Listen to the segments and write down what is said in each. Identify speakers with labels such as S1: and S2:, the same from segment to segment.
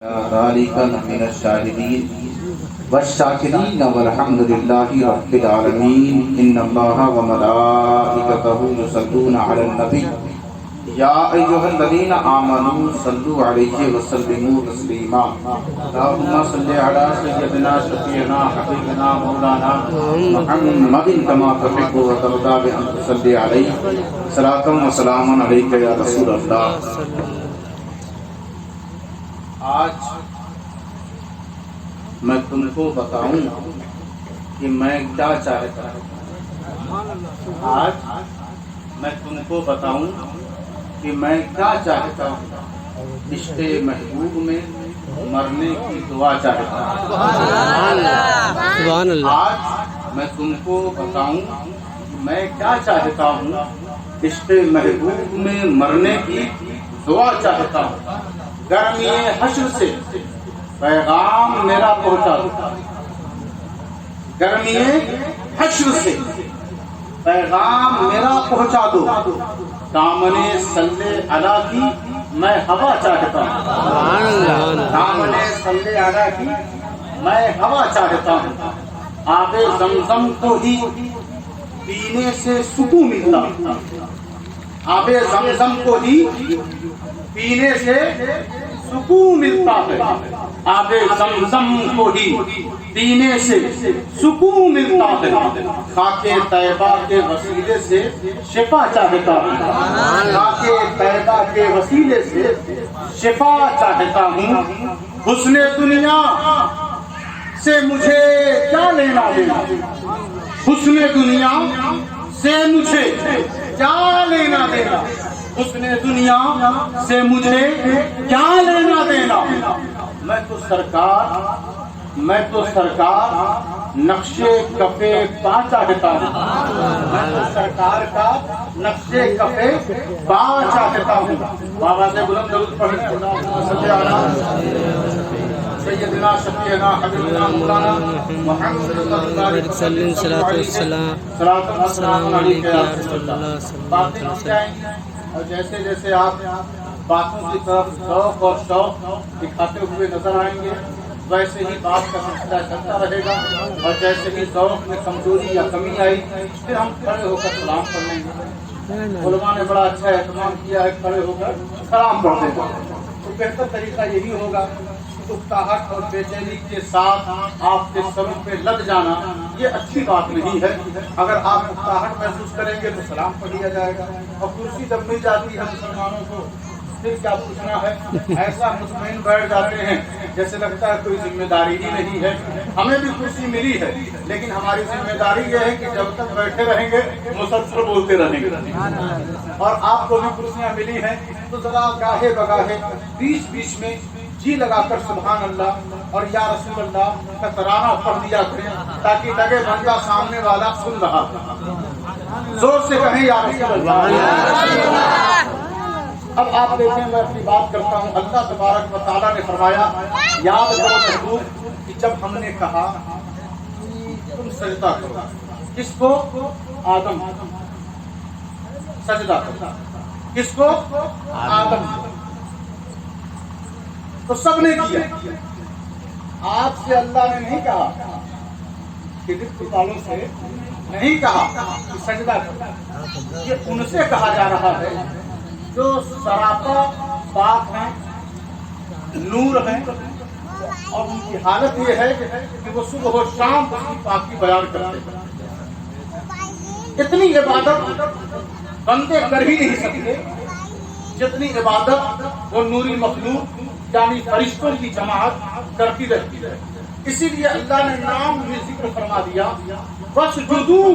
S1: ذلك من الشاهدين والشاكرين والحمد لله رب العالمين ان الله وملائكته يصلون على النبي يا ايها الذين امنوا صلوا عليه وسلموا تسليما اللهم صل على سيدنا شفيعنا حبيبنا مولانا محمد كما تحب وترضى بأن تصلي عليه صلاة وسلاما عليك يا رسول الله. آج میں تم کو بتاؤں کہ میں کیا چاہتا ہوں. آج میں تم کو بتاؤں کہ میں کیا چاہتا ہوں. عشق محبوب میں مرنے کی دعا چاہتا ہوں. آج میں تم کو بتاؤں کہ میں کیا چاہتا ہوں. عشق محبوب میں مرنے کی دعا چاہتا ہوں. گرمی حشر سے پیغام میرا پہنچا دو. گرمی حشر سے پیغام میرا پہنچا دو. دامن صلی علی کی میں ہوا چاہتا ہوں. دامن صلی علی کی میں ہوا چاہتا ہوں. آب زمزم کو ہی پینے سے سکون ملتا. آب زمزم کو ہی پینے سے سکون ملتا ہے. آب زمزم کو ہی پینے سے سکون ملتا ہے. خاک طیبہ کے وسیلے سے شفا چاہتا ہوں. خاک طیبہ کے وسیلے سے شفا چاہتا ہوں. حسن دنیا سے مجھے کیا لینا دینا. حسن دنیا سے مجھے کیا لینا دینا. حسن دنیا سے مجھے کیا لینا دینا. میں تو سرکار نقشے کفے پا چاہتا ہوں. میں تو سرکار کا نقشے کفے پا چاہتا ہوں. بابا سے بلند درود پڑھیں. سیدنا شفیعنا حبیبنا مولانا محمد صلی اللہ علیہ وسلم السلام علیکم یا رسول اللہ. باتیں ہم جائیں گے اور جیسے جیسے آپ باتوں کی طرف ذوق اور شوق دکھاتے ہوئے نظر آئیں گے ویسے ہی بات کا سلسلہ چلتا رہے گا. اور جیسے ہی ذوق میں کمزوری یا کمی آئی پھر ہم کھڑے ہو کر سلام پڑھ لیں گے. علماء نے بڑا اچھا اہتمام کیا ہے کھڑے ہو کر سلام پڑھنے کا. تو بہتر طریقہ یہی ہوگا. اکتاہٹ اور بے چینی کے ساتھ آپ کے سر پہ لگ جانا یہ اچھی بات نہیں ہے. اگر آپ اکتاہٹ محسوس کریں گے تو سلام پڑھ لیا جائے گا. اور کرسی جب مل جاتی ہے مسلمانوں کو پھر کیا پوچھنا ہے. ایسا مطمئن بیٹھ جاتے ہیں جیسے لگتا ہے کوئی ذمہ داری ہی نہیں ہے. ہمیں بھی کرسی ملی ہے لیکن ہماری ذمہ داری یہ ہے کہ جب تک بیٹھے رہیں گے مسلسل بولتے رہیں گے. اور آپ کو بھی کرسیاں ملی ہیں تو ذرا گاہے بگاہے بیچ بیچ میں جی لگا کر سبحان اللہ اور یا رسول اللہ کا ترانہ پڑھ دیا کریں تاکہ لگے بندہ سامنے والا سن رہا. زور سے کہیں یا رسول اللہ. اب آپ دیکھیں میں اپنی بات کرتا ہوں. اللہ تبارک و تعالیٰ نے فرمایا یاد کرو محبوب کہ جب ہم نے کہا تم سجدہ کرو. کس کو؟ آدم. سجدہ کرو. کس کو؟ آدم. تو سب نے کیا. آپ سے اللہ نے نہیں کہا کہ رزق والوں سے نہیں کہا کہ سجدہ کرو. یہ ان سے کہا جا رہا ہے جو سراپا پاک ہیں, نور ہیں, اور ان کی حالت یہ ہے کہ وہ صبح و شام اس کی پاکی بیان کرتے ہیں. اتنی عبادت بندے کر ہی نہیں سکتے جتنی عبادت وہ نوری مخلوق یعنی فرشتوں کی جماعت کرتی رہتی ہے. اسی لیے اللہ نے نام بھی ذکر فرما دیا وَاسْجُدُوا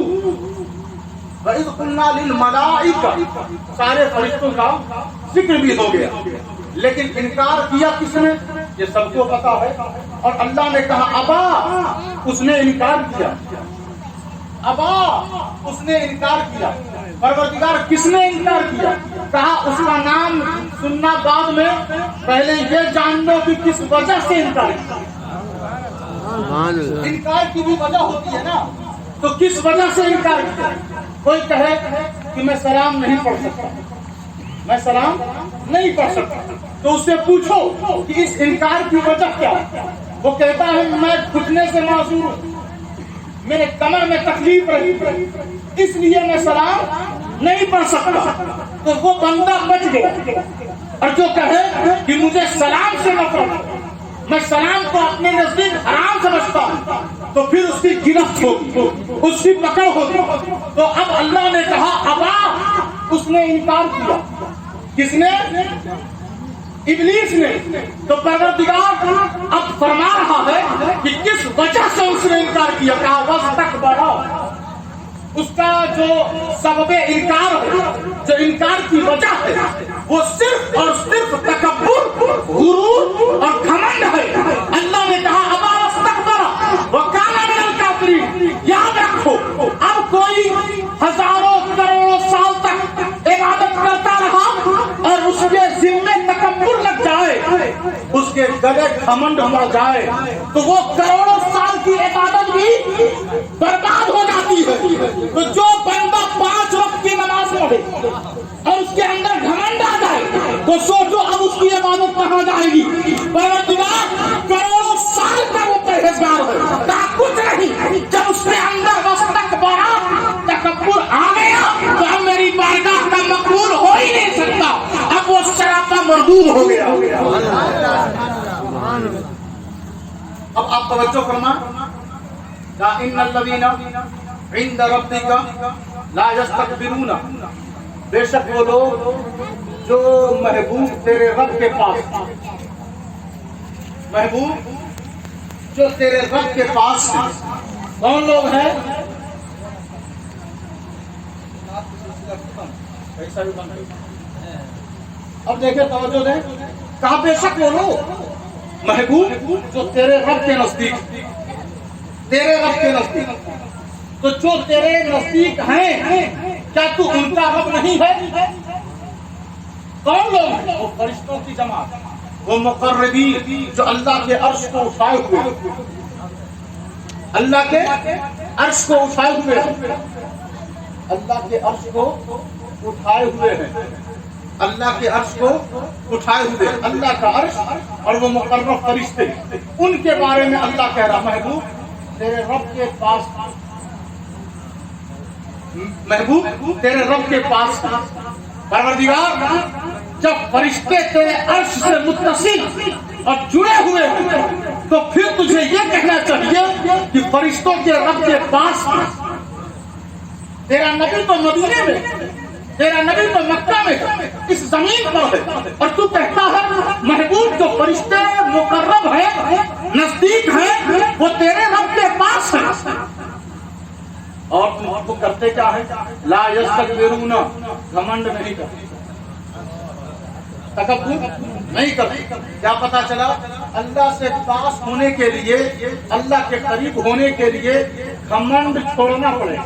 S1: وَإِذْ قُلْنَا لِلْمَلَائِكَةِ. سارے فرشتوں کا ذکر بھی ہو گیا لیکن انکار کیا کس نے یہ سب کو پتا ہے. اور اللہ نے کہا ابا, اس نے انکار کیا. ابا, اس نے انکار کیا. پروردگار کس نے انکار کیا؟ کہا اس کا نام سننا بعد میں, پہلے یہ جان لو کہ کس وجہ سے انکار کیا. انکار کی بھی وجہ ہوتی ہے نا, تو کس وجہ سے انکار کیا. کوئی کہے کہ میں سلام نہیں پڑھ سکتا, میں سلام نہیں پڑھ سکتا. تو اس سے پوچھو کہ اس انکار کی وجہ کیا ہے. وہ کہتا ہے میں گھٹنے سے معذور ہوں, میرے کمر میں تکلیف رہی, اس لیے میں سلام نہیں پڑھ سکتا. تو وہ بندہ بچ گیا. اور جو کہے کہ مجھے سلام سے نفرت, میں سلام کو اپنے نزدیک حرام سمجھتا ہوں, تو پھر اس کی گرفت ہوگی, اس کی پکڑ ہوگی. تو اب اللہ نے کہا ابا, اس نے انکار کیا. کس نے؟ ابلیس نے. تو پروردگار اب فرما رہا ہے کہ کس وجہ سے اس نے انکار کیا. کہا واستکبر, اس کا جو سبب انکار ہے, جو انکار کی وجہ ہے, وہ صرف اور صرف تکبر, غرور اور گھمنڈ ہے. اللہ نے کہا ابا واستکبر وکان من الکافرین. یاد رکھو, اب کوئی ہزاروں کروڑوں سال تک عبادت کرتا رہا اور اس کے ذمے تکبر لگ جائے, اس کے گلے گھمنڈ مر جائے, تو وہ کروڑوں سال کی عبادت بھی برباد ہو جاتی ہے. تو جو بندہ 5 وقت کی نماز پڑھے اور اس کے اندر گھمنڈ آ جائے, تو سوچو اب اس کی عبادت کہاں جائے گی. پروردگار کروڑوں سال کا وہ پرہیزگار ہے, کچھ نہیں. جب اس کے اندر واستکبر, تکبر آ گیا, تو اب میری بارگاہ کا مقبول ہو ہی نہیں سکتا. اب وہ سراپا مردود ہو گیا. اب آپ توجہ فرما, ان الذین عند ربک لا یستکبرون, بے شک وہ لوگ جو محبوب تیرے رب کے پاس, محبوب جو تیرے رب کے پاس ہیں. کون لوگ ہیں؟ اب دیکھیں, توجہ دیں. کہا بے شک وہ لوگ محبوب جو تیرے رب کے نزدیک, تیرے رب کے نزدیک. تو جو تیرے نزدیک ہیں, کیا تو ان کا رب نہیں ہے؟ کون لوگ ہیں؟ وہ فرشتوں کی جماعت, وہ مقربین جو اللہ کے عرش کو اٹھائے ہوئے, اللہ کے عرش کو اٹھائے ہوئے, اللہ کے عرش کو اٹھائے ہوئے ہیں, اللہ کے عرش کو اٹھائے ہوئے. اللہ کا عرش اور وہ مقرب فرشتے, ان کے بارے میں اللہ کہہ رہا محبوب تیرے رب کے پاس, محبوب تیرے رب کے پاس. پروردگار جب فرشتے تیرے عرش سے متصل اور جڑے ہوئے ہیں, تو پھر تجھے یہ کہنا چاہیے کہ فرشتوں کے رب کے پاس. تیرا نبی تو مدینے میں, تیرا نبی تو مکہ میں, اس زمین پر ہے, اور تو کہتا ہے محبوب جو فرشتے مقرب ہیں, نزدیک ہیں, وہ تیرے رب کے پاس ہیں. اور تم کو کرتے کیا ہے؟ لا یستکبرون, گھمنڈ نہیں کرتے, تکبر نہیں کرتے. کیا پتا چلا؟ اللہ سے پاس ہونے کے لیے, اللہ کے قریب ہونے کے لیے گھمنڈ چھوڑنا پڑے گا.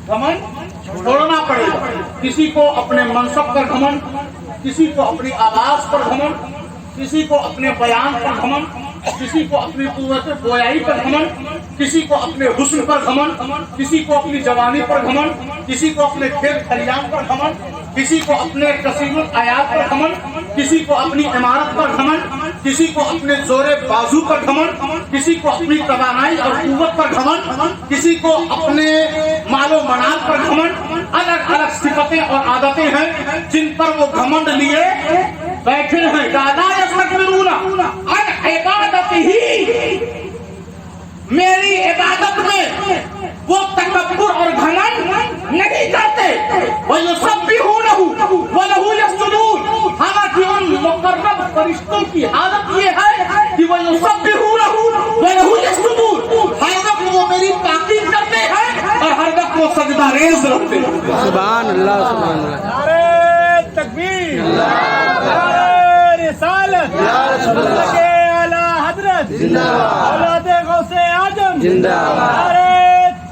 S1: گھمنڈ چھوڑنا پڑے گا. کسی کو اپنے منصب پر گھمنڈ, کسی کو اپنی آواز پر گھمنڈ, کسی کو اپنے بیان پر گھمنڈ, کسی کو اپنی قوت گویائی پر گھمنڈ, کسی کو اپنے حسن پر گھمنڈ, کسی کو اپنی جوانی پر گھمنڈ, کسی کو اپنے کھیت کھلیان پر گھمنڈ, کسی کو اپنے کثیر الآیات پر گھمنڈ, کسی کو اپنی عمارت پر گھمنڈ, کسی کو اپنے زور بازو پر گھمنڈ, کسی کو اپنی توانائی اور قوت پر گھمنڈ, کسی کو اپنے مال و منال پر گھمنڈ. الگ الگ صفتیں اور عادتیں ہیں جن پر وہ گھمنڈ لیے بیٹھے ہیں. لا یستکبرون عن عبادتہ, میری عبادت میں وہ تکبر اور گھمنڈ نہیں کرتے. وَيُسَبِّحُونَهُ وَلَهُ يَسْجُدُونَ, حالانکہ ان مقرب فرشتوں کی حالت یہ ہے کہ وَيُسَبِّحُونَهُ وَلَهُ يَسْجُدُونَ, ہر وقت وہ میری تعظیم کرتے ہیں اور ہر وقت وہ سجدہ ریز رکھتے ہیں. سبحان اللہ, سبحان اللہ. نعرہ تکبیر, نعرہ رسالت, اللہ کے اعلی حضرت زندہ باد, اولاد غوث اعظم زندہ باد, نعرہ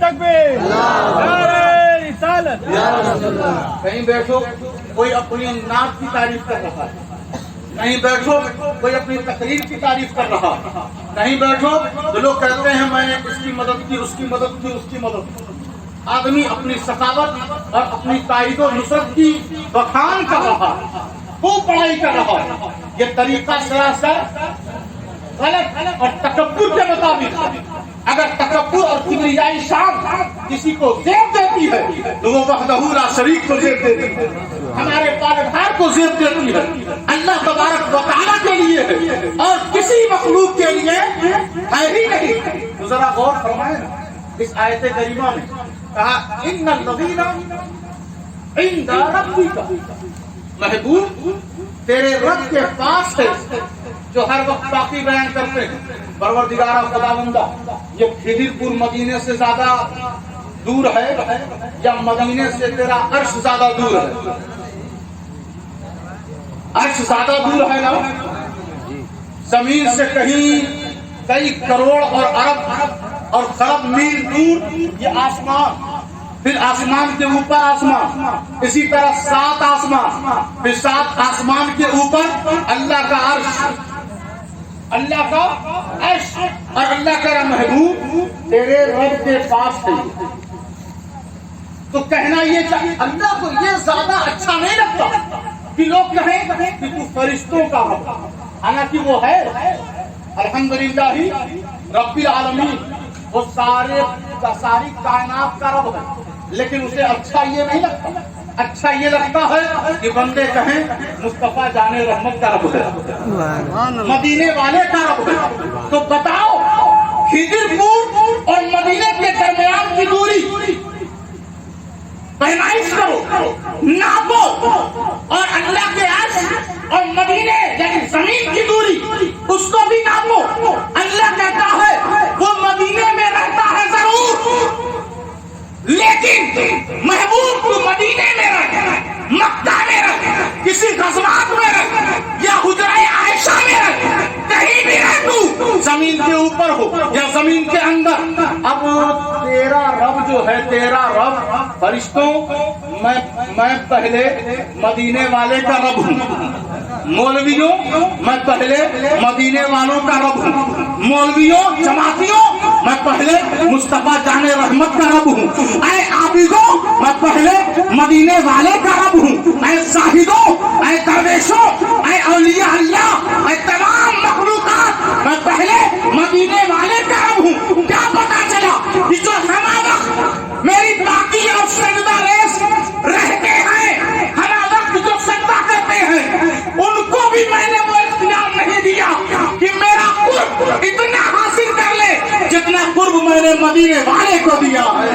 S1: تکبیر, نعرہ رسالت. کہیں بیٹھو کوئی اپنی نعت کی تعریف کر رہا ہے, کہیں بیٹھو کوئی اپنی تقریر کی تعریف کر رہا, کہیں بیٹھو تو لوگ کہتے ہیں میں نے اس کی مدد کی, اس کی مدد کی, اس کی مدد کی. آدمی اپنی ثقافت اور اپنی تائید و نصرت کی بخان کر رہا ہے، خوب پڑھائی کر رہا ہے، یہ طریقہ سیاست غلط اور تکبر کے مطابق ہے۔ اگر تکبر اور کبریائی شان کسی کو زیب دیتی ہے تو وہ وحدہ لا شریک کو زیب دیتی ہے، ہمارے پالنہار کو زیب دیتی ہے، اللہ تبارک و تعالیٰ کے لیے ہے اور کسی مخلوق کے لیے ہے ہی نہیں۔ تو ذرا غور فرمائیں اس آیت کریمہ میں کہا ان الذین عند ربک، محبوب تیرے رب کے پاس ہے، جو ہر وقت باقی بیان کرتے ہیں پروردگارہ خداوندہ یہ کھدر پور مدینے سے زیادہ دور ہے یا مدینے سے تیرا عرش زیادہ دور ہے؟ عرش زیادہ دور ہے نا، زمین سے کئی کروڑ اور ارب اور خرب میل دور یہ آسمان، پھر آسمان کے اوپر آسمان، اسی طرح 7 آسمان، پھر 7 آسمان کے اوپر اللہ کا عرش، اللہ کا عرش، اور اللہ کا محبوب تیرے رب کے پاس ہے۔ تو کہنا یہ چاہیے اللہ کو یہ زیادہ اچھا نہیں لگتا کہ لوگ کہیں کہ تو فرشتوں کا رب، حالانکہ وہ ہے الحمدللہ رب العالمین، وہ ساری کائنات کا رب ہے، لیکن اسے اچھا یہ نہیں لگتا، اچھا یہ لگتا ہے کہ بندے کہیں مصطفیٰ جان رحمت کا رب ہے، مدینے والے کا رب ہے۔ تو بتاؤ کھدر پور اور مدینے کے درمیان کی دوری پیمائش کرو، ناپو، اور اللہ کے عرش اور مدینے یعنی زمین کی دوری اس کو بھی ناپو۔ اللہ کہتا ہے وہ مدینے میں رہتا ہے ضرور، لیکن محبوب کو مدینے میں رہے، مکہ میں رہے، کسی غزوات میں رہے یا حجرہ عائشہ میں رہے، کہیں بھی رہ تو زمین کے اوپر ہو یا زمین کے اندر۔ اب تیرا رب جو ہے، تیرا رب فرشتوں، میں پہلے مدینے والے کا رب ہوں، مولویوں میں پہلے مدینے والوں کا رب ہوں، مولویوں جماعتیوں میں پہلے مصطفیٰ جان رحمت کا رب ہوں، اے عابدوں میں پہلے مدینے والے کا رب ہوں، اے زاہدوں، اے درویشوں، اے اولیاء اللہ، اے تمام مخلوقات میں پہلے مدینے والے کا رب ہوں۔ کیا پتا چلا کہ جو ہمارا وقت میری باقی اور سجدہ ریس رہتے ہیں، ہمارا وقت جو سجدہ کرتے ہیں، ان کو بھی میں نے وہ اختیار نہیں دیا کہ میرا قرب اتنا حاصل کر لے جتنا قرب میں نے مدینے والے کو دیا ہے۔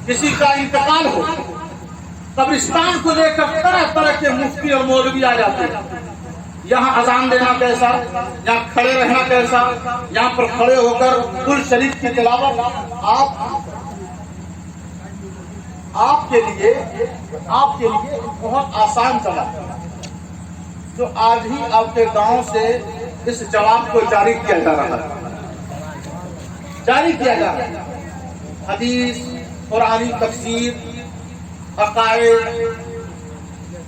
S1: کسی کا انتقال ہو، قبرستان کو لے کر طرح طرح کے مفتی اور مولوی آ جاتے ہیں، یہاں اذان دینا کیسا، یہاں کھڑے رہنا کیسا، یہاں پر کھڑے ہو کر قرآن شریف کی تلاوت، آپ کے لیے بہت آسان چلا جو آج ہی آپ کے گاؤں سے اس جواب کو جاری کیا جا رہا ہے۔ حدیث، قرآنی تفسیر، عقائد،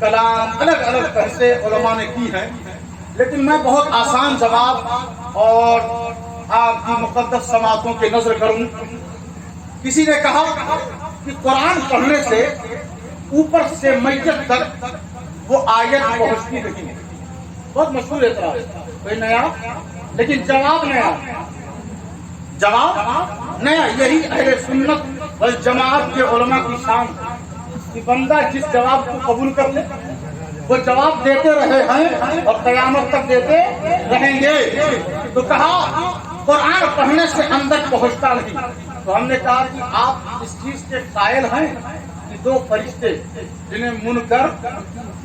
S1: کلام الگ الگ طرح سے علماء نے کی ہے، لیکن میں بہت آسان جواب اور آپ کی مقدس سماعتوں کی نظر کروں۔ کسی نے کہا کہ قرآن پڑھنے سے اوپر سے میت تک وہ آیت پہنچتی نہیں ہے، بہت مشہور اعتراض، کوئی نیا، لیکن جواب نیا، یہی اہل سنت والجماعت کے علماء کی شان کہ بندہ جس جواب کو قبول کر لے وہ جواب دیتے رہے ہیں اور قیامت تک دیتے رہیں گے۔ تو کہا قرآن پڑھنے سے اندر پہنچتا نہیں، تو ہم نے کہا کہ آپ اس چیز کے قائل ہیں کہ 2 فرشتے جنہیں منکر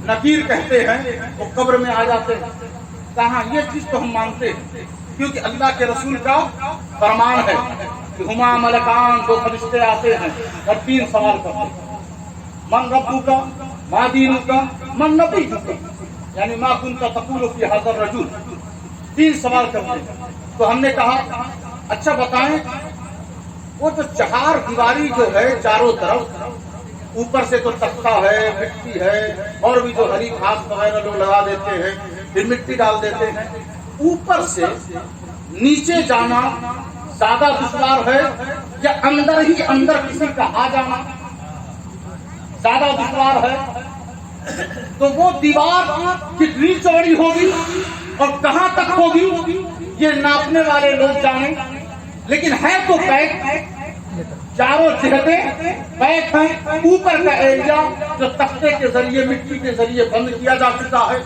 S1: نکیر کہتے ہیں وہ قبر میں آ جاتے ہیں؟ کہاں یہ چیز تو ہم مانتے ہیں، کیونکہ اللہ کے رسول کا فرمان ہے کہ ہما ملکان، 2 فرشتے آتے ہیں اور 3 سوال کرتے ہیں، من ربک، ما دینک، من نبیک، یعنی ما کنت تقول فی ھذا الرجل، 3 سوال کرتے ہیں۔ تو ہم نے کہا اچھا بتائیں وہ تو چہار دیواری جو ہے چاروں طرف، اوپر سے تو تختہ ہے، مٹی ہے، اور بھی جو ہری گھاس وغیرہ لوگ لگا دیتے ہیں، پھر مٹی ڈال دیتے ہیں. اوپر سے نیچے جانا زیادہ دشوار ہے یا اندر ہی اندر کسی کا آ جانا زیادہ دشوار ہے؟ تو وہ دیوار کتنی چوڑی ہوگی اور کہاں تک ہوگی یہ ناپنے والے لوگ جانیں. لیکن ہے تو پیک، چاروں جہتیں پیک ہیں. اوپر کا ایریا جو تختے کے ذریعے مٹی کے ذریعے بند کیا جا چکا ہے،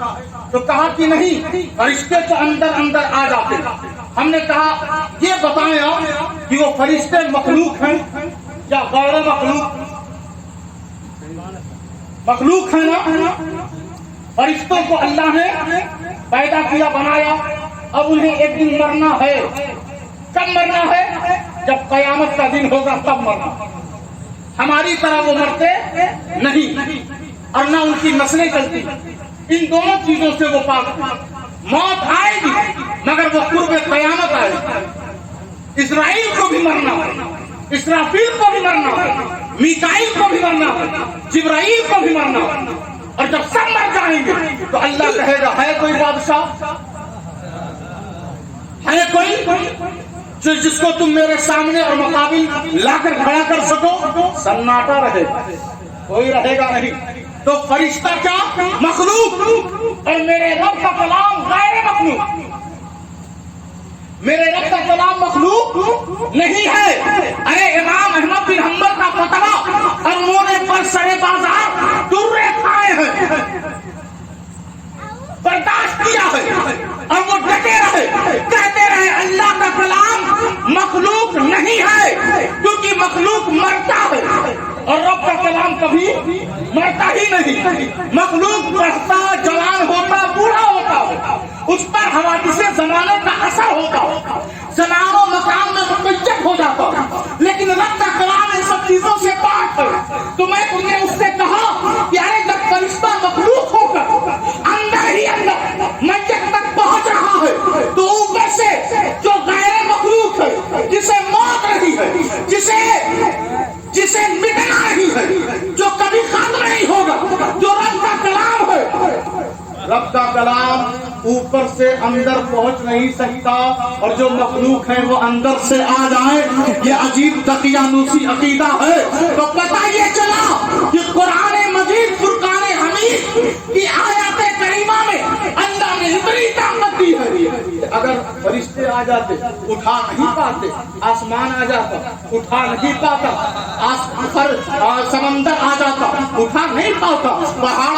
S1: تو کہا کہ نہیں فرشتے تو اندر اندر آ جاتے. ہم نے کہا یہ بتائیں آپ کہ وہ فرشتے مخلوق ہیں یا غیر مخلوق؟ مخلوق ہے نا. فرشتوں کو اللہ نے پیدا کیا، بنایا. اب انہیں ایک دن مرنا ہے. کب مرنا ہے؟ جب قیامت کا دن ہوگا تب مرنا. ہماری طرح وہ مرتے نہیں اور نہ ان کی نسلیں چلتی. ان دونوں چیزوں سے وہ پاک. موت آئے گی مگر وہ قرب قیامت آئے گی. اسرائیل کو بھی مرنا ہے، اسرافیل کو بھی مرنا ہے، میکائیل کو بھی مرنا ہے، جبرائیل کو بھی مرنا ہے. اور جب سب مر جائیں گے تو اللہ کہے گا ہے کوئی بادشاہ، ہے کوئی جس کو تم میرے سامنے اور مقابل لا کر کھڑا کر سکو؟ سناٹا رہے گا، کوئی رہے گا نہیں. تو فرشتہ کیا مخلوق، اور میرے رب کا کلام غیر مخلوق. میرے رب کا کلام مخلوق نہیں ہے. ارے امام احمد بن حنبل کا فتویٰ اور انہوں نے پر سرے بازار درے کھائے ہیں، برداشت کیا ہے اور وہ ڈٹے رہے، کہتے رہے اللہ کا کلام مخلوق نہیں ہے کیونکہ مخلوق مرتا ہے اور رب کا کلام کبھی مرتا ہی نہیں. مخلوق بڑھتا، جوان ہوتا، بوڑھا ہوتا ہے، اس پر حوادث زمانے کا اثر ہوتا، زمان و مکان میں متجب ہو جاتا. لیکن رب کا کلام ان سب چیزوں سے پاک ہے. تو میں تم نے اس سے کہا کہ ارے جب فرشتہ مخلوق ہو کر اندر ہی اندر میت تک پہنچ رہا ہے تو اوپر سے جو غیر مخلوق ہے، جسے موت نہیں ہے، جسے مٹنا نہیں ہے، جو کبھی ختم نہیں ہوگا، جو رب کا کلام ہے، رب کا کلام اوپر سے اندر پہنچ نہیں سکتا اور جو مخلوق ہیں وہ اندر سے آ جائیں. یہ عجیب دقیانوسی عقیدہ ہے. تو پتہ یہ چلا کہ قرآن مجید فرقان حمید کی آیات کریمہ میں اللہ نے اتنی طاقت دی ہے. اگر فرشتے آ جاتے اٹھا نہیں پاتے، آسمان آ جاتا اٹھا نہیں پاتا، سمندر آ جاتا اٹھا نہیں پاتا، پہاڑ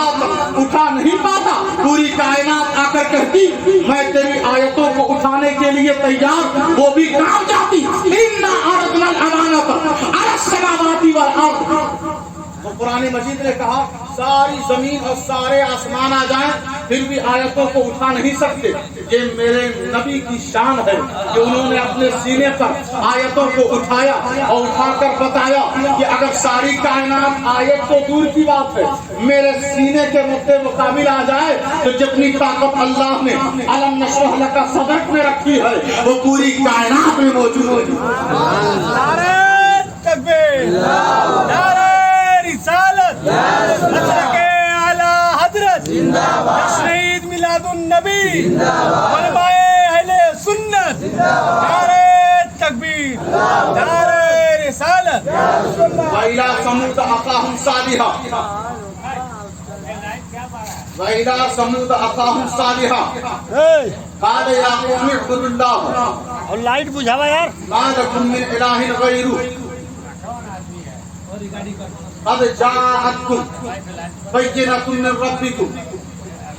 S1: اٹھا نہیں پاتا، پوری کائنات آ کر کہتی میں تیری آیتوں کو اٹھانے کے لیے تیار، وہ بھی کام جاتی. اِنَّا عَرَضْنَا الْأَمَانَةَ عَلَى السَّمَاوَاتِ وَالْأَرْضِ. تو قرآن مجید نے کہا ساری زمین اور سارے آسمان آ جائیں پھر بھی آیتوں کو اٹھا نہیں سکتے. یہ میرے نبی کی شان ہے کہ انہوں نے اپنے سینے پر آیتوں کو اٹھایا اور اٹھا کر بتایا کہ اگر ساری کائنات آیت تو دور کی بات ہے میرے سینے کے مقابل آ جائے تو جتنی طاقت اللہ نے علم نشرح لک صدرک میں رکھی ہے وہ پوری کائنات میں موجود ہے.
S2: نعرہ تکبیر، نعرہ رسالت، حضرت اعلی حضرت شہید میلاد النبی، علماء اہل سنت، نعرہ تکبیر، نعرہ رسالت.
S1: وَإِلَىٰ ثَمُودَ أَخَاهُمْ صَالِحًا وَإِلَىٰ ثَمُودَ أَخَاهُمْ صَالِحًا قَالَ يَا قَوْمِ اعْبُدُوا اللَّهَ
S2: اور لائٹ بجھاوا یار.
S1: مَا لَكُم مِّنْ إِلَٰهٍ غَيْرُهُ قَدْ جَاءَتْكُمْ بَيِّنَةٌ مِّن رَّبِّكُمْ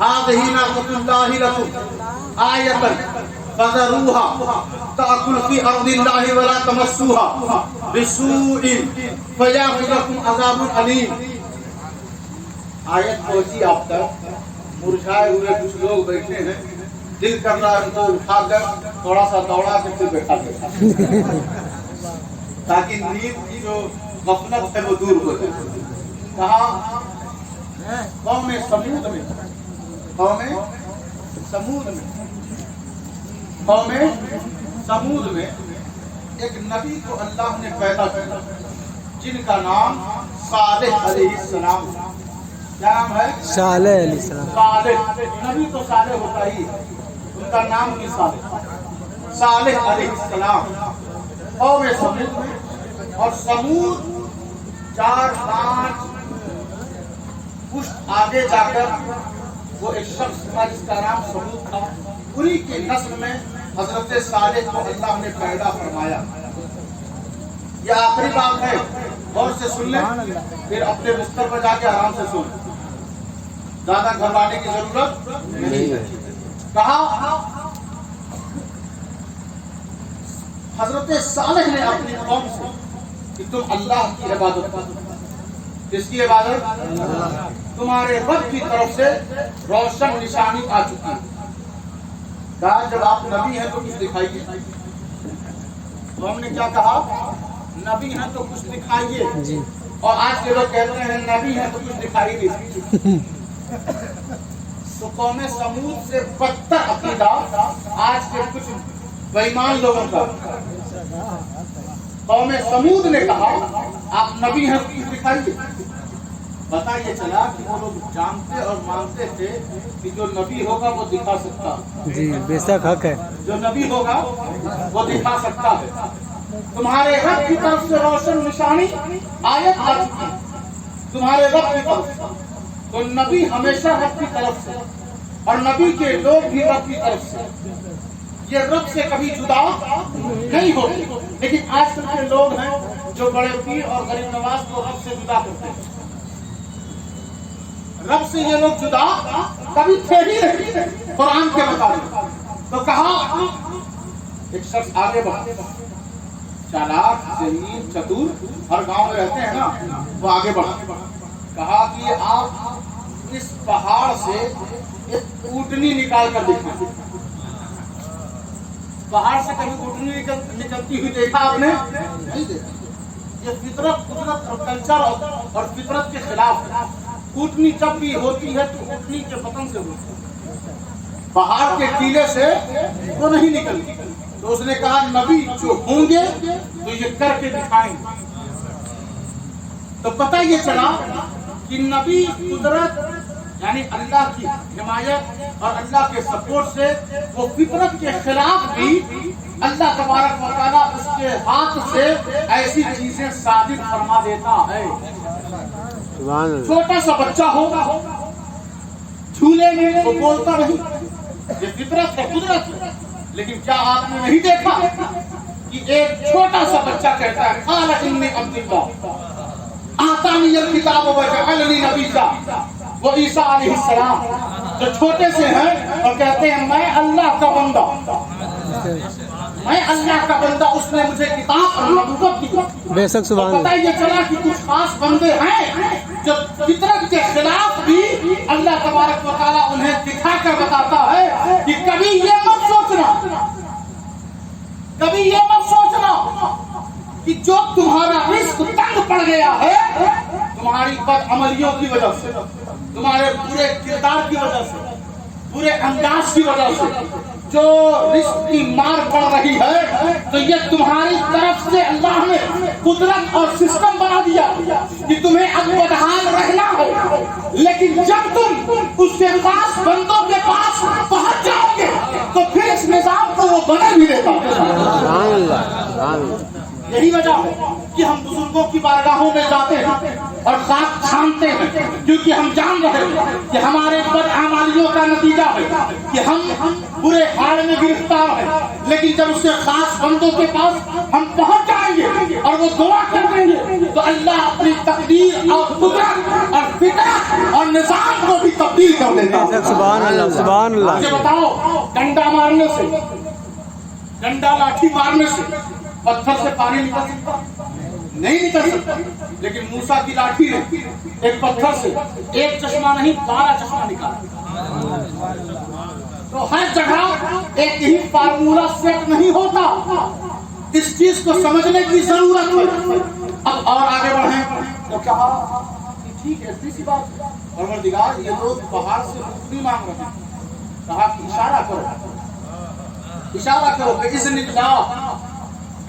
S1: هَٰذِهِ نَاقَةُ اللَّهِ لَكُمْ آيَةً فَذَرُوهَا تَأْكُلْ فِي أَرْضِ اللَّهِ وَلَا تَمَسُّوهَا بِسُوءٍ فَيَأْخُذَكُمْ عَذَابٌ أَلِيمٌ. آیت پہنچی آپ تک، مرجھائے ہوئے کچھ لوگ بیٹھے ہیں، دل کر رہا ہے ان کو اٹھا کر تھوڑا سا دوڑا کے پھر بیٹھا دے تاکہ نیند کی جو غفلت ہے وہ دور ہو جائے. کہا قوم سمود میں، قوم سمود میں ایک نبی کو اللہ نے پیدا کیا جن کا نام صالح علیہ السلام. کیا نام ہے؟
S2: صالح علیہ السلام.
S1: صالح. نبی تو صالح ہوتا ہی، ان کا نام بھی صالح. صالح علیہ السلام قوم سمود، اور سمود 4-5 پشت آگے جا کر وہ ایک شخص تھا جس کا نام سمود تھا. انہی کی نسل میں حضرت صالح کو اللہ نے پیدا فرمایا. یہ آخری بات ہے، غور سے سن لیں، پھر اپنے بستر پر جا کے آرام سے سن، زیادہ گھبرانے کی ضرورت نہیں ہے. کہا حضرت صالح نے اپنی قوم سے کہ تم اللہ کی عبادت کرو. کس کی عبادت؟ تمہارے رب کی طرف سے روشن نشانی آ چکی ہے. کہا جب آپ نبی ہیں تو کچھ دکھائیے. تو ہم نے کیا کہا؟ نبی ہیں تو کچھ دکھائیے. اور آج کے لوگ کہتے ہیں نبی ہیں تو کچھ دکھائی نہیں. تو قوم سمود سے بدتر عقیدہ آج کے کچھ بےایمان لوگوں کا. قوم سمود نے کہا آپ نبی ہیں تو کچھ دکھائیے. پتا یہ چلا کہ وہ لوگ جانتے اور مانتے تھے کہ جو نبی ہوگا وہ دکھا سکتا.
S2: جی بے شک حق ہے.
S1: جو نبی ہوگا وہ دکھا سکتا ہے. تمہارے رب کی طرف سے روشن نشانی آیت آ چکی تمہارے رب کی طرف سے. تو نبی ہمیشہ رب کی طرف سے، اور نبی کے لوگ بھی رب کی طرف سے. یہ رب سے کبھی جدا نہیں ہوتے. لیکن آج کل کے لوگ ہیں جو بڑے پیر اور غریب نواز کو رب سے جدا کرتے ہیں. رب سے یہ لوگ جدا کبھی تھے ہی نہیں قرآن کے مطابق. تو کہا ایک شخص آگے بڑھا، چالاک، ذہین، چتور، ہر گاؤں میں رہتے ہیں نا، وہ آگے بڑھا. کہا کہ آپ اس پہاڑ سے ایک اونٹنی نکال کر دیکھیں. پہاڑ سے کبھی اونٹنی نکلتی ہوئی دیکھا آپ نے؟ نہیں دیکھا. یہ فطرت، قدرت اور کلچر اور فطرت کے خلاف ہے. اونٹنی جب بھی ہوتی ہے تو اونٹنی کے بطن سے ہوتی ہے، پہاڑ کے ٹیلے سے وہ نہیں نکلتی. تو اس نے کہا نبی جو ہوں گے تو یہ کر کے دکھائیں گے. تو پتہ یہ چلا کہ نبی قدرت یعنی اللہ کی حمایت اور اللہ کے سپورٹ سے وہ فطرت کے خلاف بھی اللہ تبارک و تعالیٰ اس کے ہاتھ سے ایسی چیزیں ثابت فرما دیتا ہے. چھوٹا سا بچہ ہوگا جھولے میں وہ بولتا نہیں، یہ فطرت ہے، قدرت ہے. لیکن کیا آپ نے نہیں دیکھا کہ ایک چھوٹا سا بچہ کہتا ہے قال انی عبد اللہ آتانی الکتاب وجعلنی نبیا. وہ عیسیٰ علیہ السلام جو چھوٹے سے ہیں اور کہتے ہیں میں اللہ کا بندہ، میں اللہ کا بندہ، اس نے مجھے کتاب اور نبوت دی.
S2: بے شک سبحان اللہ.
S1: پتہ یہ چلا کہ کچھ خاص بندے ہیں جو فطرت کے خلاف بھی اللہ تبارک و تعالیٰ انہیں دکھا کر بتاتا ہے کہ کبھی یہ مت سوچنا، کبھی یہ مت سوچنا کہ جو تمہارا رزق تنگ پڑ گیا ہے تمہاری بد عملیوں کی وجہ سے، تمہارے برے کردار کی وجہ سے، برے انداز کی وجہ سے جو رزق کی مار پڑ رہی ہے، تو یہ تمہاری طرف سے اللہ نے قدرت اور سسٹم بنا دیا کہ تمہیں اب بدحال رہنا ہے. لیکن جب تم اس کے خاص بندوں کے پاس پہنچ جاؤ گے تو پھر اس نظام کو وہ بنا بھی دیتا. یہی وجہ ہے کہ ہم بزرگوں کی بارگاہوں میں جاتے ہیں اور خاک چھانتے ہیں، کیونکہ ہم جان رہے ہیں کہ ہمارے بدعمالیوں کا نتیجہ ہے کہ ہم برے حال میں گرفتار ہیں. لیکن جب اس کے خاص بندوں کے پاس ہم پہنچ جائیں گے اور وہ دعا کر دیں گے تو اللہ اپنی تقدیر اور قدرت اور فطرت اور نظام کو بھی تبدیل کر دیتا ہے.
S2: سبحان اللہ سبحان اللہ.
S1: مجھے بتاؤ، ڈنڈا مارنے سے، ڈنڈا لاٹھی مارنے سے پتھر سے پانی نکل سکتا؟ نہیں نکل سکتا. لیکن موسیٰ کی لاٹھی نے ایک پتھر سے ایک چشمہ نہیں 12 چشمہ نکالا. تو ہر جگہ ایک ہی فارمولا سیٹ نہیں ہوتا. اس چیز کو سمجھنے کی ضرورت ہے. اب اور آگے بڑھیں تو کہا کہ ٹھیک ہے، سی بات پروردگار یہ لوگ پہاڑ سے اونٹنی مانگ رہے ہیں. کہا کہ اشارہ کرو، اشارہ کرو بِإِذْنِ اللَّهِ،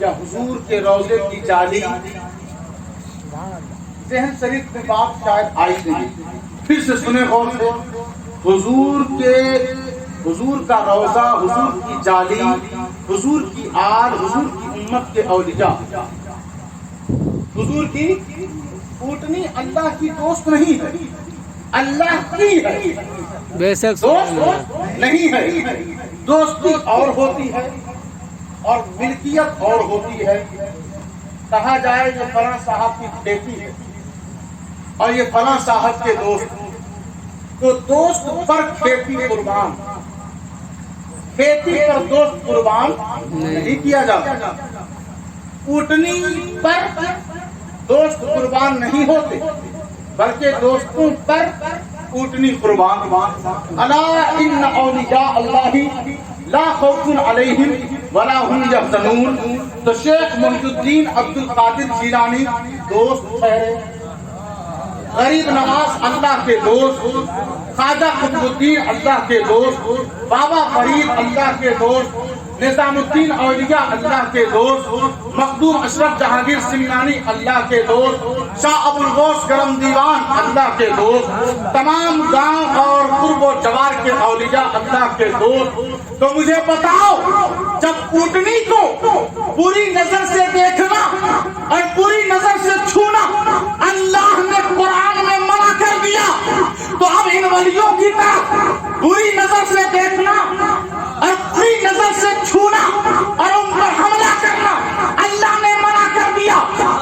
S1: یا حضور کے روضے کی جالی، ذہن شریف میں بات شاید آئی نہیں، پھر سے سنیں غور سے، حضور کا روضہ، حضور کی جالی، حضور کی آل، حضور کی امت کے اولیاء، حضور کی اوٹنی اللہ کی دوست نہیں ہے، اللہ کی ہے،
S2: بے شک
S1: دوست نہیں ہے۔ دوستی اور ہوتی ہے اور ملکیت اور ہوتی ہے۔ کہا جائے یہ فلاں صاحب کی کھیتی ہے اور یہ فلاں صاحب کے دوست، تو دوست پر کھیتی قربان، کھیتی پر دوست قربان نہیں کیا جاتا۔ اوٹنی پر دوست قربان نہیں ہوتے بلکہ دوستوں پر اوٹنی قربان۔ الا ان اولیاء اللہ لا خوف علیہم ولا هم یحزنون۔ تو شیخ محی الدین عبد القادر جیلانی دوست ٹھہرے، غریب نواز اللہ کے دوست، خواجہ قطب الدین اللہ کے دوست، بابا فرید اللہ کے دوست، نظام الدین اولیاء اللہ کے دوست، مخدوم اشرف جہانگیر سمنانی اللہ کے دوست، شاہ ابو الغوث کرم دیوان اللہ کے دوست، تمام گاؤں اور قرب و جوار کے اولیاء اللہ کے دوست۔ تو مجھے بتاؤ، جب اوٹنی کو پوری نظر سے دیکھنا اور پوری نظر سے چھونا اللہ نے قرآن میں منع کر دیا، تو اب ان ولیوں کی طرف پوری نظر سے دیکھنا اور پوری نظر سے چھونا اور ان پر حملہ کرنا اللہ نے منع کر دیا۔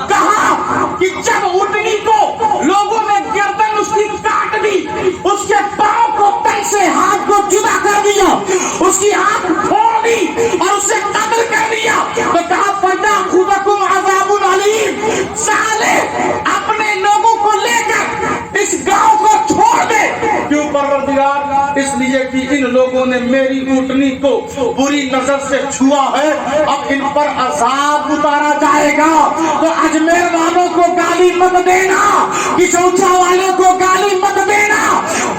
S1: کہا کہ جب اوٹنی کو لوگوں نے گردن اس کی کاٹ دی، اس کے پاؤں کو تن سے ہاتھ کو جدا کر دیا، اس کی آنکھ پھوڑ دی اور اسے قتل کر دیا، تو کہا فَتَأْخُذَكُمْ عَذَابٌ عَلِيمٌ، سالے اپنے لوگوں کو لے کر اس گاؤں کو چھوڑ دے۔ کیوں پروردگار؟ اس لیے کہ ان لوگوں نے میری اوٹنی کو بری نظر سے چھوا ہے، اب ان پر عذاب اتارا جائے گا۔ تو اجمیر والوں کو گالی مت دینا، کچوچا والوں کو گالی مت دینا،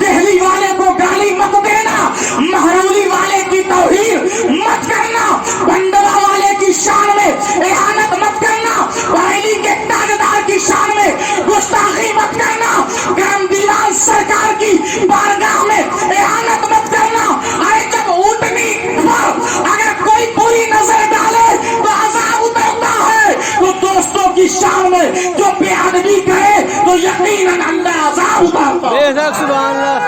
S1: دہلی والے کو گالی مت دینا، مہرولی والے کی توہین مت کرنا، بنڈلا والے کی شان میں اہانت مت کرنا، بریلی کے تاجدار کی شان میں گستاخی مت کرنا، کرم دیوان سرکار کی بارگاہ میں اہانت مت کرنا۔ ارے جب اوٹنی پر اگر کوئی بری نظر ڈالے تو عذاب اترتا ہے، تو دوستوں کی شان میں جو بے ادبی کرے تو یقیناً اللہ عذاب اتارتا ہے۔
S2: بے شک سبحان اللہ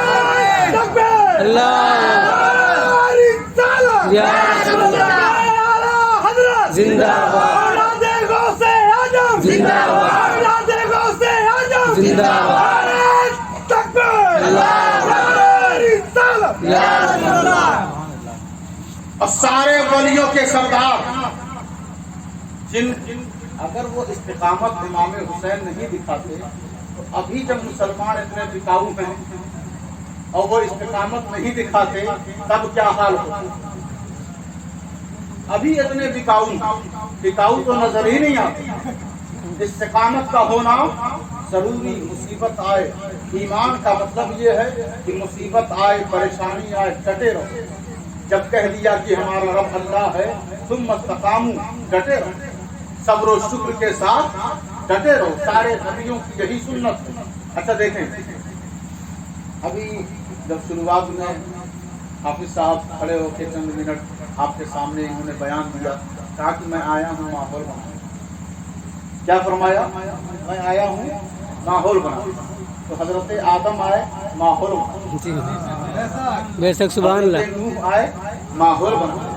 S2: اللہ یا زندہ باد زندہ باد زندہ باد
S1: اور سارے ولیوں کے سردار جن اگر وہ استقامت امام حسین نہیں دکھاتے تو ابھی جب مسلمان اتنے بکاؤ ہیں اور وہ استقامت نہیں دکھاتے تب کیا حال ہوتا؟ ابھی اتنے بکاؤ تو نظر ہی نہیں آتے۔ استقامت کا ہونا ضروری، مصیبت آئے، ایمان کا مطلب یہ ہے کہ مصیبت آئے، پریشانی آئے، ڈٹے رہو۔ جب کہہ دیا کہ ہمارا رب اللہ ہے، ثم استقاموا، ڈٹے رہو، صبر و شکر کے ساتھ ڈٹے رہو۔ سارے نبیوں کی یہی سنت ہے۔ اچھا دیکھیں، ابھی جب شروعات میں حافظ صاحب کھڑے ہو کے چند منٹ آپ کے سامنے انہوں نے بیان دیا، کہا کہ میں آیا ہوں ماحول بنانے۔ کیا فرمایا؟ میں آیا ہوں ماحول بنانے۔ تو حضرت آدم آئے ماحول بنانے،
S2: بے شک سبحان اللہ،
S1: حضرت نوح آئے ماحول بنانے،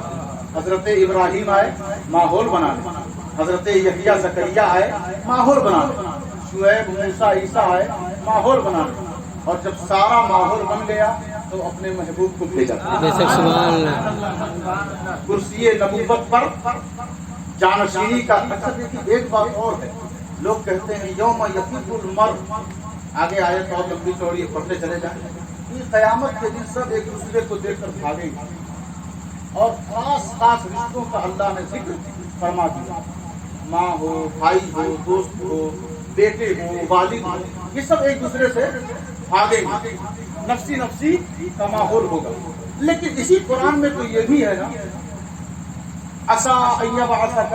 S1: حضرت ابراہیم آئے ماحول بنانے، حضرت یحییٰ زکریا آئے ماحول بنانے، شعیب موسیٰ عیسیٰ آئے ماحول بنانے۔ اور جب سارا ماحول بن گیا تو اپنے محبوب کو بھیجا۔
S2: بے شک سبحان اللہ،
S1: کرسی نبوت پر جانشینی کا۔ اچھا دیکھیے ایک بات اور ہے، لوگ کہتے ہیں یوم یفر المرء، آگے آیت اور لمبی چوڑی پڑھتے چلے جائیں، یہ قیامت کے دن سب ایک دوسرے کو دیکھ کر بھاگیں گے، اور خاص خاص رشتوں کا اللہ نے ذکر فرما دیا، ماں ہو، بھائی ہو، دوست ہو، بیٹے ہو، والد ہو، یہ سب ایک دوسرے سے بھاگیں گے، نفسی نفسی کا ماحول ہوگا۔ لیکن اسی قرآن میں تو یہ بھی ہے نا، عسیٰ ان یبعثک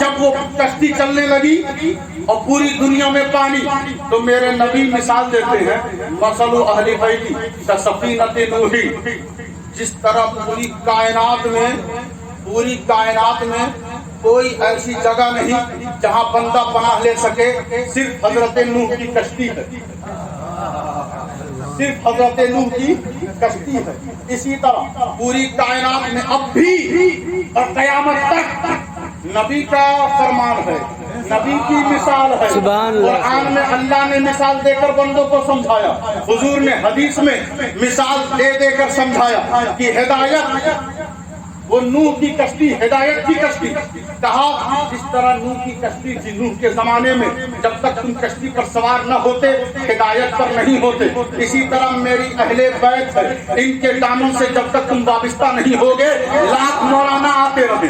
S1: جب وہ کشتی چلنے لگی اور پوری دنیا میں پانی، تو میرے نبی مثال دیتے ہیں مثل اہل بیتی کسفینۃ نوح، جس طرح پوری کائنات میں کوئی ایسی جگہ نہیں جہاں بندہ پناہ لے سکے، صرف حضرت نوح کی کشتی ہے، صرف حضرت نوح کی کشتی ہے۔ اسی طرح پوری کائنات میں اب بھی اور قیامت تک نبی کا فرمان ہے، نبی کی مثال ہے۔ قرآن میں اللہ نے مثال دے کر بندوں کو سمجھایا، حضور نے حدیث میں مثال دے دے کر سمجھایا کہ ہدایت وہ نوح کی کشتی، ہدایت کی کشتی، کہا جس طرح نوح کی کشتی تھی نوح کے زمانے میں، جب تک تم کشتی پر سوار نہ ہوتے ہدایت پر نہیں ہوتے، اسی طرح میری اہل بیت ہے، ان کے دامن سے جب تک تم وابستہ نہیں ہوگے لاکھ مولانا آتے رہے،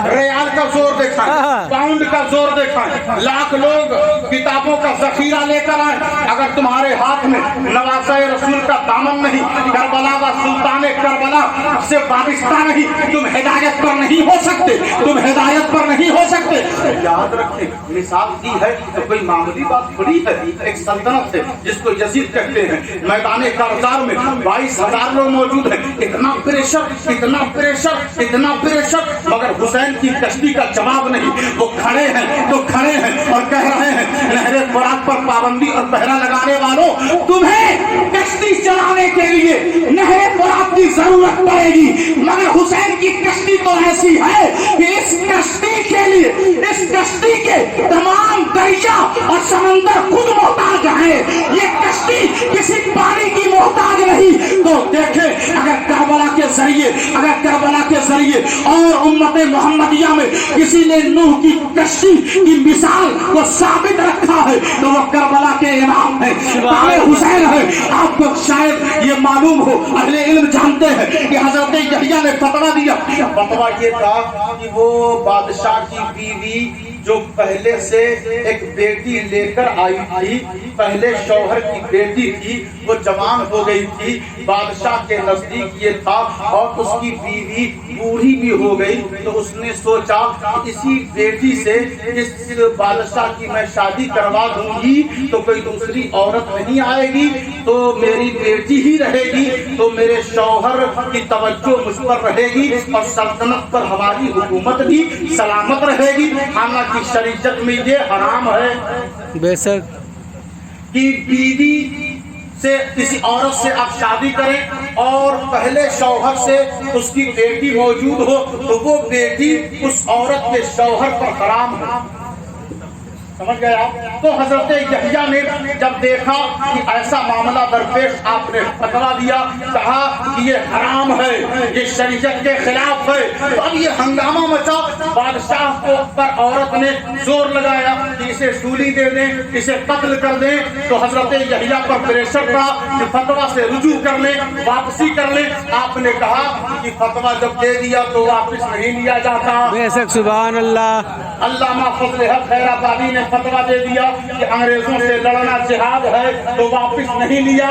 S1: ریال کا زور دکھائیں، پاؤنڈ کا زور دکھائیں، لاکھ لوگ کتابوں کا ذخیرہ لے کر آئیں، اگر تمہارے ہاتھ میں نواسۂ رسول کا دامن نہیں، کربلا و سلطان کربلا سے وابستہ نہیں، تم ہدایت پر نہیں ہو سکتے، تم ہدایت پر نہیں ہو سکتے۔ یاد رکھیں مثال دی ہے تو کوئی معمولی بات تھوڑی ہے، ایک سلطنت ہے جس کو یزید کہتے ہیں، میدان کارزار میں 22,000 لوگ موجود ہیں، اتنا پریشر اتنا پریشر اتنا پریشر، مگر حسین کی کشتی کا جواب نہیں، وہ کھڑے ہیں تو کھڑے ہیں اور کہہ رہے ہیں نہر فرات پر پابندی اور پہرا لگانے والوں، تمہیں کشتی چلانے کے لیے نہر فرات کی ضرورت پڑے گی، مگر حسین کی کشتی تو ایسی ہے کہ اس کشتی کے لیے، اس کشتی کے تمام دریا اور سمندر خود محتاج ہیں، یہ کشتی کسی پانی کی محتاج نہیں۔ تو دیکھیں اگر کربلا کے ذریعے اور امت محمدیہ میں کسی نے نوح کی کشتی کی مثال کو ثابت رکھا ہے تو وہ کربلا کے امام ہے، حسین ہے۔ آپ کو شاید یہ معلوم ہو، اہل علم جانتے ہیں کہ حضرت یحییٰ نے فتویٰ دیا، فتویٰ یہ تھا کہ وہ بادشاہ کی بیوی جو پہلے سے ایک بیٹی لے کر آئی تھی، پہلے شوہر کی بیٹی تھی، وہ جوان ہو گئی تھی، بادشاہ کے نزدیک یہ تھا، اور اس کی بیوی بوڑھی بھی ہو گئی، تو اس نے سوچا کہ اسی بیٹی سے اس بادشاہ کی میں شادی کروا دوں گی تو کوئی دوسری عورت نہیں آئے گی، تو میری بیٹی ہی رہے گی، تو میرے شوہر کی توجہ مجھ پر رہے گی اور سلطنت پر ہماری حکومت بھی سلامت رہے گی۔ حالانکہ شریعت میں یہ حرام ہے
S2: بے شک
S1: کہ بیوی سے کسی عورت سے آپ شادی کریں اور پہلے شوہر سے اس کی بیٹی موجود ہو تو وہ بیٹی اس عورت کے شوہر پر حرام ہے۔ سمجھ گئے آپ؟ تو حضرت یحییٰ نے جب دیکھا کہ ایسا معاملہ درپیش، آپ نے فتویٰ دیا، کہا کہ یہ حرام ہے، یہ شریعت کے خلاف ہے۔ تو اب یہ ہنگامہ مچا، بادشاہ کو پر عورت نے زور لگایا کہ اسے سولی دے دیں، اسے قتل کر دیں، تو حضرت یحییٰ پر پریشر پڑا کہ فتویٰ سے رجوع کر لیں، واپسی کر لیں۔ آپ نے کہا کہ فتویٰ جب دے دیا تو واپس نہیں لیا جاتا۔
S2: بے شک سبحان اللہ۔
S1: علامہ فضل حق خیر آبادی نے فتویٰ دے دیا کہ انگریزوں سے لڑنا جہاد ہے تو واپس نہیں لیا۔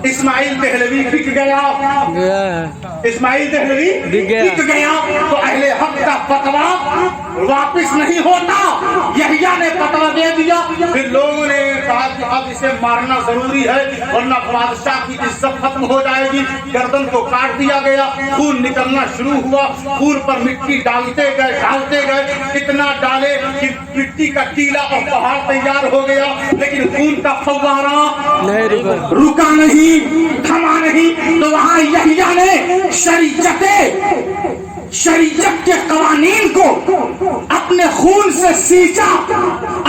S1: اسماعیل دہلوی بک گیا، اسماعیل دہلوی بک گیا، تو اہل حق کا فتویٰ واپس نہیں ہوتا۔ یحییٰ نے فتویٰ دے دیا، پھر لوگوں نے کہا کہ اب اسے مارنا ضروری ہے ورنہ بادشاہ کی عزت ختم ہو جائے گی۔ گردن کو کاٹ دیا گیا، خون نکلنا شروع ہوا، خون پر مٹی ڈالتے گئے، اتنا ڈالے کہ مٹی کا ٹیلا اور پہاڑ تیار ہو گیا، لیکن خون کا فوارہ رکا نہیں، تھما نہیں۔ تو وہاں یحییٰ نے شریعت کے قوانین کو اپنے خون سے سینچا،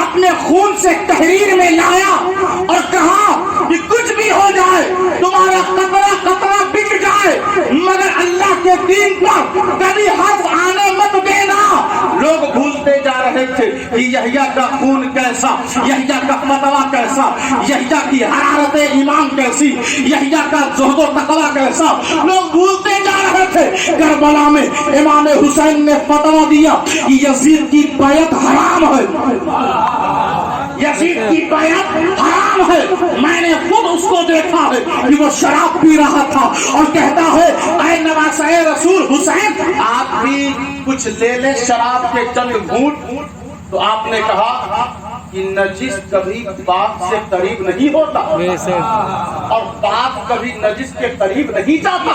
S1: اپنے خون سے تحریر میں لایا اور کہا کہ کچھ بھی ہو جائے، تمہارا قطرہ بک جائے، مگر اللہ کے دین پر کبھی حرف آنے مت دینا۔ لوگ بھولتے جا رہے تھے کہ یحییٰ کا خون کیسا، یحییٰ کا فتویٰ کیسا، یحییٰ کی حرارت ایمان کیسی، یحییٰ کا زہد و تقویٰ کیسا، لوگ بھولتے جا رہے تھے۔ کربلا میں امام حسین نے فتویٰ دیا کہ یزید کی بیعت حرام ہے، یزید کی بیعت حرام ہے۔ میں نے خود اس کو دیکھا ہے کہ وہ شراب پی رہا تھا اور کہتا ہے اے نواسۂ رسول حسین، آپ بھی کچھ لے لے شراب کے چند گھونٹ، تو آپ نے کہا کہ نجس کبھی پاک سے قریب نہیں ہوتا
S2: بے شک
S1: اور پاک کبھی نجس کے قریب نہیں جاتا۔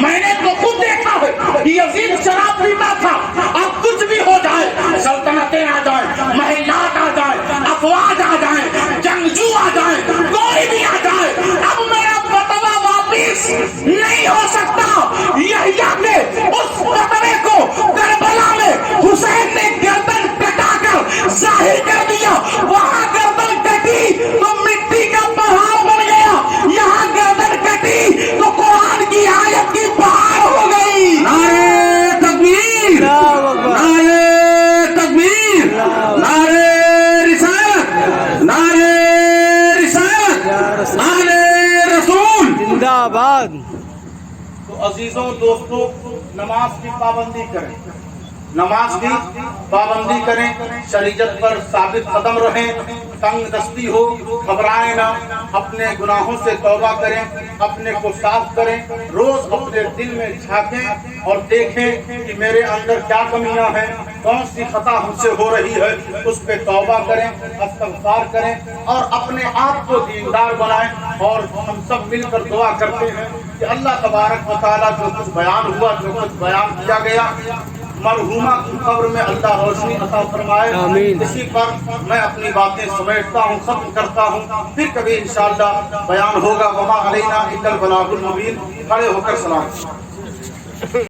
S1: میں نے تو خود دیکھا ہے، یزید شراب پیتا تھا، اب کچھ بھی ہو جائے، سلطنتیں آ جائیں، محلات آ جائیں، افواج آ جائیں، جنگجو آ جائیں، کوئی بھی آ جائے، اب میرا فتویٰ واپس نہیں ہو سکتا۔ یحییٰ کے اس فتوے کو کربلا میں حسین نے گردن کٹا کر ظاہر کر دیا، وہاں گردن کٹی تو مٹی کا پہاڑ بن گیا، یہاں گردن کٹی تو قرآن کی آیت کی بہار ہو گئی۔
S3: نعرہ تکبیر،
S2: اللہ اکبر
S3: نعرہ تکبیر، نعرہ رسالت، نعرہ رسالت، نعرہ رسول۔
S2: زندہ آباد۔
S1: تو عزیزوں دوستوں، نماز کی پابندی کریں، نماز کی پابندی کریں، شریعت پر ثابت قدم رہیں، تنگ دستی ہو گھبرائیں نہ، اپنے گناہوں سے توبہ کریں، اپنے کو صاف کریں، روز اپنے دل میں جھانکیں اور دیکھیں کہ میرے اندر کیا کمیاں ہیں، کون سی خطا ہم سے ہو رہی ہے، اس پہ توبہ کریں، استغفار کریں اور اپنے آپ کو دیندار بنائیں۔ اور ہم سب مل کر دعا کرتے ہیں کہ اللہ تبارک و تعالیٰ جو کچھ بیان ہوا، جو کچھ بیان کیا گیا، مرحومہ کی قبر میں اللہ روشنی عطا فرمائے۔
S2: آمین۔
S1: اسی پر میں اپنی باتیں سمیٹتا ہوں، ختم کرتا ہوں، پھر کبھی انشاءاللہ بیان ہوگا۔ وما علینا الا البلاغ المبین۔ کھڑے ہو کر سلام۔